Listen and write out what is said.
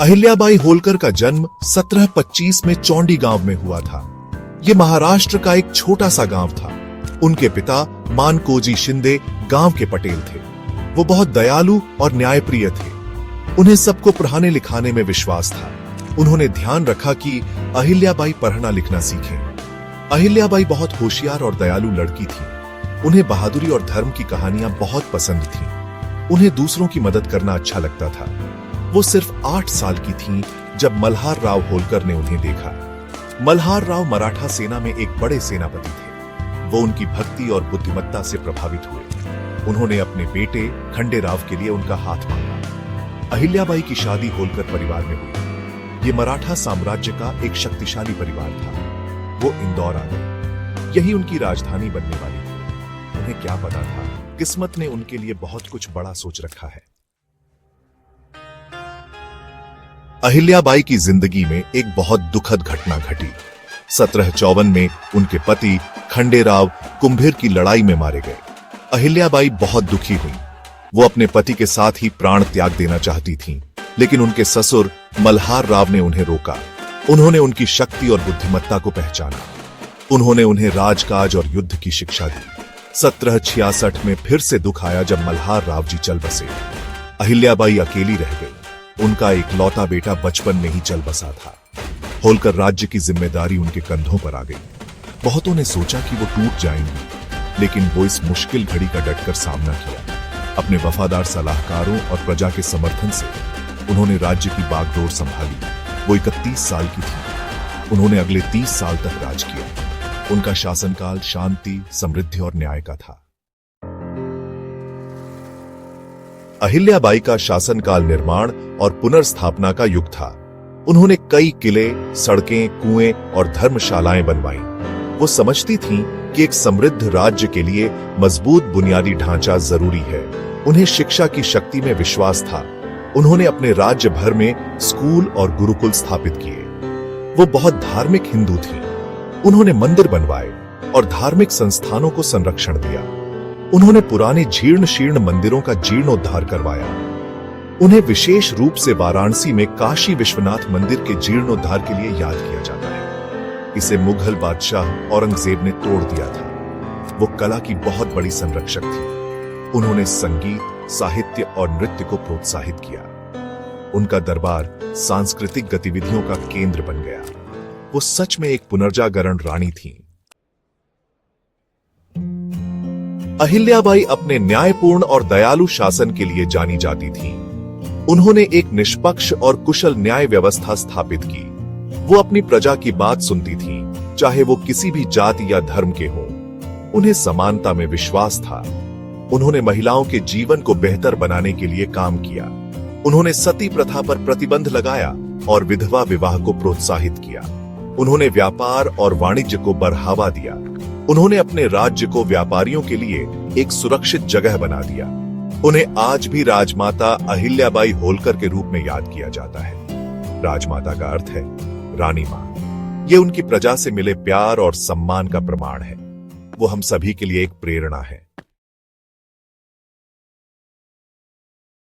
अहिल्याबाई होलकर का जन्म 1725 में चौंडी गांव में हुआ था। यह महाराष्ट्र का एक छोटा सा गांव था। उनके पिता मानकोजी शिंदे गांव के पटेल थे। वो बहुत दयालु और न्यायप्रिय थे। उन्हें सबको पढ़ाने लिखाने में विश्वास था। उन्होंने ध्यान रखा कि अहिल्याबाई पढ़ना लिखना सीखें। अहिल्याबाई बहुत होशियार और दयालु लड़की थी। उन्हें बहादुरी और धर्म की कहानियां बहुत पसंद थीं। उन्हें दूसरों की मदद करना अच्छा लगता था। वो सिर्फ 8 साल की थीं जब मल्हार राव होलकर ने उन्हें देखा। मल्हार राव मराठा सेना में एक बड़े सेनापति थे। वो उनकी भक्ति और बुद्धिमत्ता से प्रभावित हुए। उन्होंने अपने बेटे खंडेराव के लिए उनका हाथ मांगा। अहिल्याबाई की शादी होलकर परिवार में हुई। ये मराठा साम्राज्य का एक शक्तिशाली परिवार था। वो इंदौर आ गए। यही उनकी राजधानी बनने वाली थी। उन्हें क्या पता था, किस्मत ने उनके लिए बहुत कुछ बड़ा सोच रखा है। अहिल्याबाई की जिंदगी में एक बहुत दुखद घटना घटी। 1754 में उनके पति खंडेराव कुंभीर की लड़ाई में मारे गए। अहिल्याबाई बहुत दुखी हुई। वो अपने पति के साथ ही प्राण त्याग देना चाहती थीं, लेकिन उनके ससुर मल्हार राव ने उन्हें रोका। उन्होंने उनकी शक्ति और बुद्धिमत्ता को पहचाना। उन्होंने उन्हें राजकाज और युद्ध की शिक्षा दी। 1766 में फिर से दुख आया जब मल्हार राव जी चल बसे। अहिल्याबाई अकेली रह गई। उनका इकलौता बेटा बचपन में ही चल बसा था। होलकर राज्य की जिम्मेदारी उनके कंधों पर आ गई। बहुतों ने सोचा कि वो टूट जाएंगी, लेकिन वो इस मुश्किल घड़ी का डटकर सामना किया। अपने वफादार सलाहकारों और प्रजा के समर्थन से उन्होंने राज्य की बागडोर संभाली। वो 31 साल की थी। उन्होंने अगले 30 साल तक राज किया। उनका शासनकाल शांति, समृद्धि और न्याय का था। अहिल्याबाई का शासनकाल निर्माण और पुनर्स्थापना का युग था। उन्होंने कई किले, सड़कें, कुएं और धर्मशालाएं बनवाई। वो समझती थीं कि एक समृद्ध राज्य के लिए मजबूत बुनियादी ढांचा जरूरी है। उन्हें शिक्षा की शक्ति में विश्वास था। उन्होंने अपने राज्य भर में स्कूल और गुरुकुल स्थापित किए। वो बहुत धार्मिक हिंदू थीं। उन्होंने मंदिर बनवाए और धार्मिक संस्थानों को संरक्षण दिया। उन्होंने पुराने जीर्ण शीर्ण मंदिरों का जीर्णोद्धार करवाया। उन्हें विशेष रूप से वाराणसी में काशी विश्वनाथ मंदिर के जीर्णोद्धार के लिए याद किया जाता है। इसे मुगल बादशाह औरंगजेब ने तोड़ दिया था। वो कला की बहुत बड़ी संरक्षक थी। उन्होंने संगीत, साहित्य और नृत्य को प्रोत्साहित किया। उनका दरबार सांस्कृतिक गतिविधियों का केंद्र बन गया। वो सच में एक पुनर्जागरण रानी थीं। अहिल्याबाई अपने न्यायपूर्ण और दयालु शासन के लिए जानी जाती थीं। उन्होंने एक निष्पक्ष और कुशल न्याय व्यवस्था स्थापित की। वो अपनी प्रजा की बात सुनती थीं, चाहे वो किसी भी जाति या धर्म के हों। उन्हें समानता में विश्वास था। उन्होंने महिलाओं के जीवन को बेहतर बनाने के लिए काम किया। उन्होंने सती प्रथा पर प्रतिबंध लगाया और विधवा विवाह को प्रोत्साहित किया। उन्होंने व्यापार और वाणिज्य को बढ़ावा दिया। उन्होंने अपने राज्य को व्यापारियों के लिए एक सुरक्षित जगह बना दिया। उन्हें आज भी राजमाता अहिल्याबाई होलकर के रूप में याद किया जाता है। राजमाता का अर्थ है रानी मां। ये उनकी प्रजा से मिले प्यार और सम्मान का प्रमाण है। वो हम सभी के लिए एक प्रेरणा है।